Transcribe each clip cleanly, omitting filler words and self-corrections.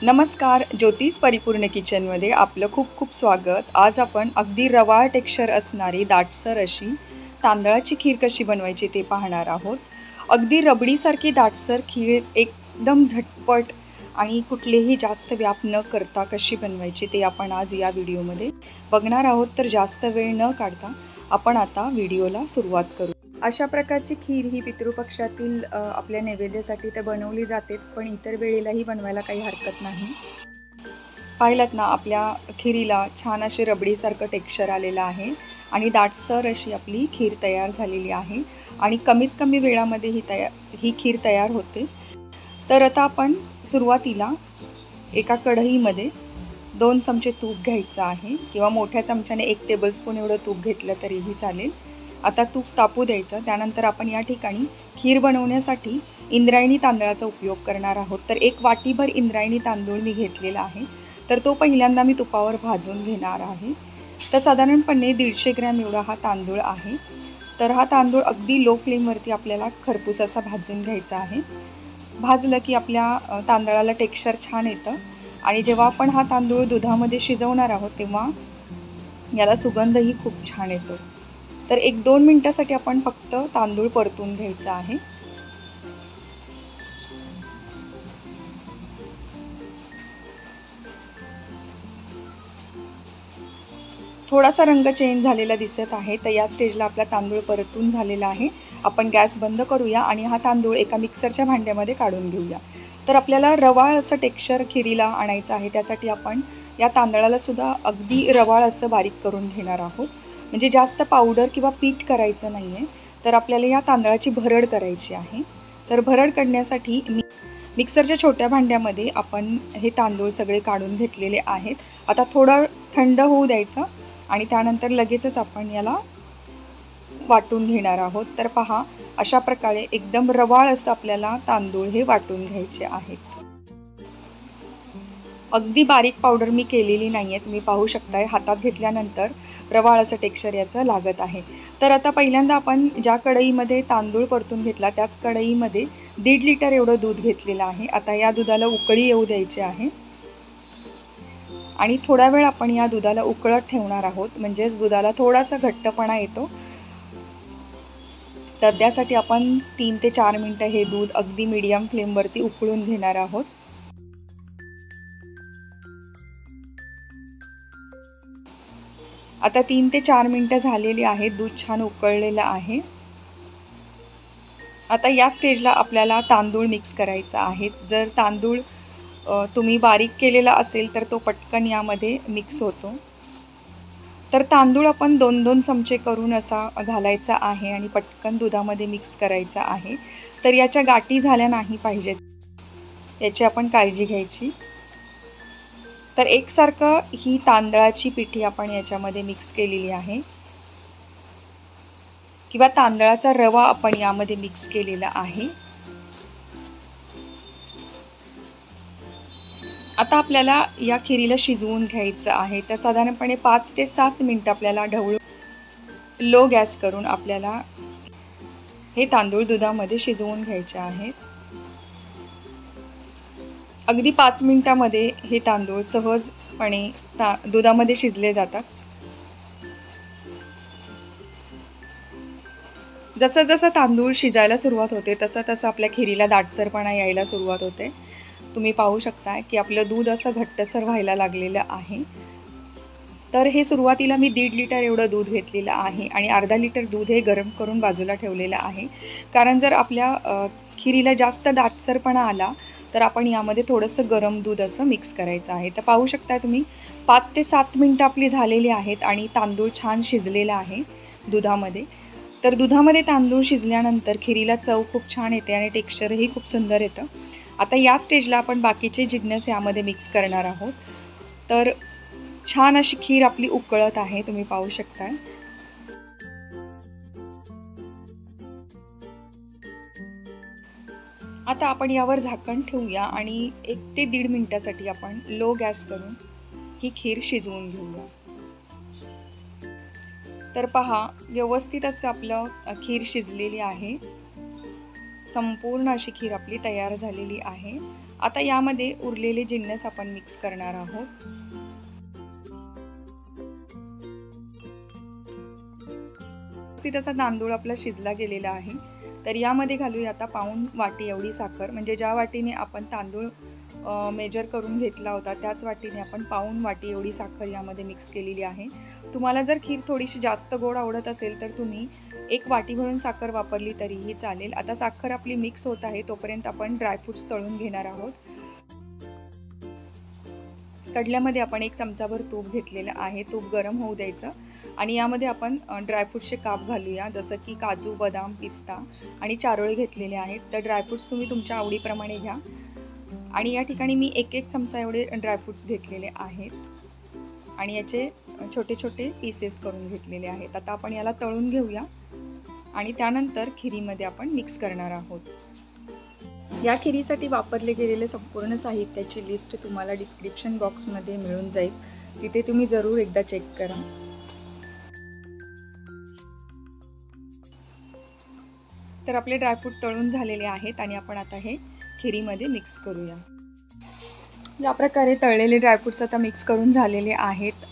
नमस्कार, ज्योतिष परिपूर्ण किचनमध्ये आपलं खूप खूप स्वागत। आज आपण अगदी रवाळ टेक्स्चर असणारी दाटसर अशी तांदळाची खीर कशी बनवायची ते पाहणार आहोत। अगदी रबडीसारखी दाटसर खीर एकदम झटपट आणि कुठलेही जास्त व्याप न करता कशी बनवायची ते आपण आज या व्हिडिओमध्ये बघणार आहोत। तर जास्त वेळ न काढता आपण आता व्हिडिओला सुरुवात करू। अशा प्रकारची खीर ही पितृपक्षातील आपल्या नैवेद्यासाठी तर बनवली जातेच, पण इतर वेळेलाही बनवायला काही हरकत नाही। पाहिलात ना, आपल्या खीरीला छान अशी रबडीसारखं टेक्स्चर आलेलं आहे आणि दाटसर अशी आपली खीर तयार झालेली आहे आणि कमीत कमी वेळामध्ये ही खीर तयार होते। तर आता आपण सुरुवातीला एका कढईमध्ये 2 चमचे तूप घ्यायचं आहे किंवा मोठ्या चमच्याने 1 टेबलस्पून एवढं तूप घेतलं तरीही चालेल। आता तूप तापू द्यायचं। त्यानंतर आपण या ठिकाणी खीर बनवण्यासाठी इंद्रायणी तांदळाचा उपयोग करणार आहोत। तर 1 वाटीभर इंद्रायणी तांदूळ मी घेतलेला आहे। तर तो पहिल्यांदा मी तुपावर भाजून घेणार आहे। तर साधारणपणे 150 ग्रॅम एवढा हा तांदूळ आहे। तर हा तांदूळ अगदी लो फ्लेमवरती आपल्याला खरपूस असा भाजून घ्यायचा आहे। भाजलं की आपल्या तांदळाला टेक्स्चर छान येतं आणि जेव्हा आपण हा तांदूळ दुधामध्ये शिजवणार आहोत तेव्हा याला सुगंधही खूप छान येतो। तर 1-2 मिनिटासाठी आपण फक्त तांदूळ परतून घ्यायचा आहे। थोडासा रंग चेंज झालेला दिसत आहे। तर या स्टेजला आपला तांदूळ परतून झालेला आहे। आपण गॅस बंद करूया आणि हा तांदूळ एका मिक्सरच्या भांड्यामध्ये काढून घेऊया। तर आपल्याला रवाळ असं टेक्स्चर खीरीला आणायचं आहे, त्यासाठी आपण या तांदळाला सुद्धा अगदी रवाळ असं बारीक करून घेणार आहोत। म्हणजे जास्त पावडर किंवा पीठ करायचं नाही आहे। तर आपल्याला या तांदळाची भरड करायची आहे। तर भरड करण्यासाठी मिक्सरच्या छोट्या भांड्यामध्ये आपण हे तांदूळ सगळे काढून घेतलेले आहेत। आता थोडं थंड होऊ द्यायचं आणि त्यानंतर लगेचच आपण याला वाटून घेणार आहोत। तर पहा, अशा प्रकारे एकदम रवाळ असं आपल्याला तांदूळ हे वाटून घ्यायचे आहेत। अगदी बारीक पावडर मी केलेली नाहीये, तुम्ही पाहू शकताय हातात घेतल्यानंतर रवाळ असं टेक्स्चर याचं लागत आहे। तर आता पहिल्यांदा आपण ज्या कढईमध्ये तांदूळ परतून घेतला त्याच कढईमध्ये 1.5 लिटर एवढं दूध घेतलेलं आहे। आता या दुधाला उकळी येऊ द्यायची आहे आणि थोडा वेळ आपण या दुधाला उकळत ठेवणार आहोत, म्हणजेच दुधाला थोडासा घट्टपणा येतो। तर त्यासाठी आपण 3 ते 4 मिनिटं हे दूध अगदी मीडियम फ्लेमवरती उकळून घेणार आहोत। आता 3 ते 4 मिनिटं झालेली आहेत, दूध छान उकळलेलं आहे। आता या स्टेजला आपल्याला तांदूळ मिक्स करायचा आहे। जर तांदूळ तुम्ही बारीक केलेला असेल तर तो पटकन यामध्ये मिक्स होतो। तर तांदूळ आपण 2-2 चमचे करून असा घालायचा आहे आणि पटकन दुधामध्ये मिक्स करायचा आहे। तर याच्या गाठी झाल्या नाही पाहिजेत, याची आपण काळजी घ्यायची। तर एकसारखं ही तांदळाची पिठी आपण याच्यामध्ये मिक्स केलेली आहे किंवा तांदळाचा रवा आपण यामध्ये मिक्स केलेला आहे। आता आपल्याला या खीरीला शिजवून घ्यायचं आहे। तर साधारणपणे 5 ते 7 मिनिटं आपल्याला ढवळून लो गॅस करून आपल्याला हे तांदूळ दुधामध्ये शिजवून घ्यायचे आहेत। अगदी 5 मिनिटांमध्ये हे तांदूळ सहजपणे दुधामध्ये शिजले जातात। जसं जसं तांदूळ शिजायला सुरुवात होते तसं तसं आपल्या खीरीला दाटसरपणा यायला सुरुवात होते। तुम्ही पाहू शकता की आपलं दूध असं घट्टसर व्हायला लागलेलं आहे। तर हे सुरुवातीला मी 1.5 लिटर एवढं दूध घेतलेलं आहे आणि अर्धा लिटर दूध हे गरम करून बाजूला ठेवलेलं आहे। कारण जर आपल्या खीरीला जास्त दाटसरपणा आला तर आपण यामध्ये थोडंसं गरम दूध असं मिक्स करायचं आहे। तर पाहू शकता तुम्ही 5 ते 7 मिनिटं आपली झालेली आहेत आणि तांदूळ छान शिजलेला आहे दुधामध्ये। तर दुधामध्ये तांदूळ शिजल्यानंतर खीरीला चव खूप छान येते आणि टेक्स्चरही खूप सुंदर येतं। आता या स्टेजला आपण बाकीचे जिन्नस यामध्ये मिक्स करणार आहोत। तर छान अशी खीर आपली उकळत आहे, तुम्ही पाहू शकताय। आता आपण यावर झाकण ठेवूया आणि 1 ते 1.5 मिनिटासाठी आपण लो गॅस करून ही खीर शिजवून घेऊया। तर पहा, व्यवस्थित असं आपलं खीर शिजलेली आहे। संपूर्ण अशी खीर आपली तयार झालेली आहे आता यामध्ये उरलेले जिन्नस आपण मिक्स करणार आहोत। तसा तांदूळ आपला शिजला गेलेला आहे, तर यामध्ये घालूया आता पाऊण वाटी एवढी साखर। म्हणजे ज्या वाटीने आपण तांदूळ मेजर करून घेतला होता त्याच वाटीने आपण पाऊण वाटी एवढी साखर यामध्ये मिक्स केलेली आहे। तुम्हाला जर खीर थोडीशी जास्त गोड आवडत असेल तर तुम्ही 1 वाटी भरून साखर वापरली तरीही चालेल। आता साखर आपली मिक्स होत आहे तोपर्यंत आपण ड्रायफ्रुट्स तळून घेणार आहोत। कढल्यामध्ये आपण 1 चमचाभर तूप घेतलेलं आहे, तूप गरम होऊ द्यायचं आणि यामध्ये आपण ड्रायफ्रुट्सचे काप घालूया, जसं की काजू, बदाम, पिस्ता आणि चारोळे घेतलेले आहेत। तर ड्रायफ्रुट्स तुम्ही तुमच्या आवडीप्रमाणे घ्या आणि या ठिकाणी मी 1 चमचा एवढे ड्रायफ्रुट्स घेतलेले आहेत आणि याचे छोटे छोटे पीसेस करून घेतलेले आहेत। आता आपण याला तळून घेऊया आणि त्यानंतर खिरीमध्ये आपण मिक्स करणार आहोत। या खिरीसाठी वापरले गेलेले संपूर्ण साहित्याची लिस्ट तुम्हाला डिस्क्रिप्शन बॉक्समध्ये मिळून जाईल, तिथे तुम्ही जरूर एकदा चेक करा। तर आपले ड्रायफ्रूट तळून झालेले आहेत आणि आपण आता हे खिरीमध्ये मिक्स करूया। या प्रकारे तळलेले ड्रायफ्रूट्स आता मिक्स करून झालेले आहेत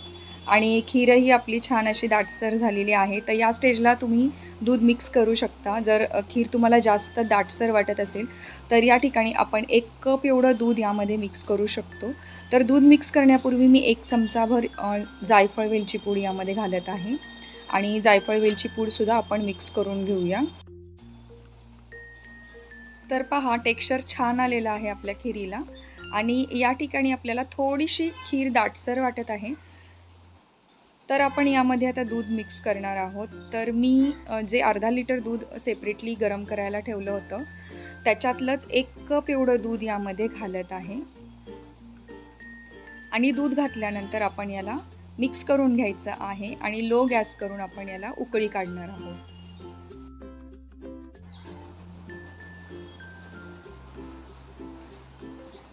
आणि खीरही आपली छान अशी दाटसर झालेली आहे। तर या स्टेजला तुम्ही दूध मिक्स करू शकता। जर खीर तुम्हाला जास्त दाटसर वाटत असेल तर या ठिकाणी आपण 1 कप एवढं दूध यामध्ये मिक्स करू शकतो। तर दूध मिक्स करण्यापूर्वी मी 1 चमचाभर जायफळ वेलची पूड यामध्ये घालत आहे आणि जायफळ वेलची पूडसुद्धा आपण मिक्स करून घेऊया। तर पहा, टेक्स्चर छान आलेलं आहे आपल्या खिरीला आणि या ठिकाणी आपल्याला थोडीशी खीर दाटसर वाटत आहे, तर आपण यामध्ये आता दूध मिक्स करणार आहोत। तर मी जे अर्धा लिटर दूध सेपरेटली गरम करायला ठेवलं होतं त्याच्यातलंच 1 कप एवढं दूध यामध्ये घालत आहे आणि दूध घातल्यानंतर आपण याला मिक्स करून घ्यायचं आहे आणि लो गॅस करून आपण याला उकळी काढणार आहोत।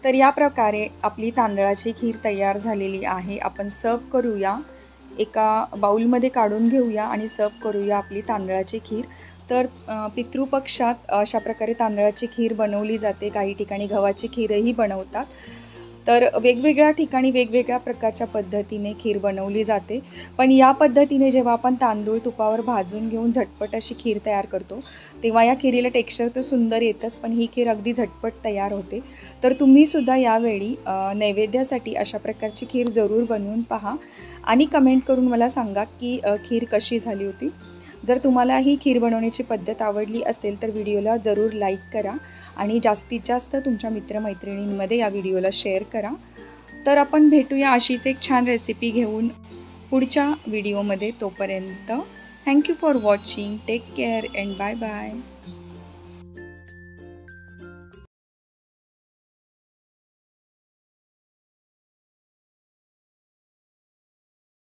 तर या प्रकारे आपली तांदळाची खीर तयार झालेली आहे। आपण सर्व करूया, एका बाउलमध्ये काढून घेऊया आणि सर्व करूया आपली तांदळाची खीर। तर पितृपक्षात अशा प्रकारे तांदळाची खीर बनवली जाते, काही ठिकाणी गव्हाची खीरही बनवतात। तर वेगवेगळ्या ठिकाणी वेगवेगळ्या प्रकारच्या पद्धतीने खीर बनवली जाते, पण या पद्धतीने जेव्हा आपण तांदूळ तुपावर भाजून घेऊन झटपट अशी खीर तयार करतो तेव्हा या खीरीला टेक्स्चर तर सुंदर येतच, पण ही खीर अगदी झटपट तयार होते। तर तुम्हीसुद्धा यावेळी नैवेद्यासाठी अशा प्रकारची खीर जरूर बनवून पहा आणि कमेंट करून मला सांगा की खीर कशी झाली होती। जर तुम्हाला ही खीर बनवण्याची पद्धत आवडली असेल तर व्हिडिओला जरूर लाईक करा आणि जास्तीत जास्त तुमच्या मित्रमैत्रिणींमध्ये या व्हिडिओला शेअर करा। तर आपण भेटूया अशीच एक छान रेसिपी घेऊन पुढच्या व्हिडिओमध्ये। तोपर्यंत thank you for watching, take care and bye bye.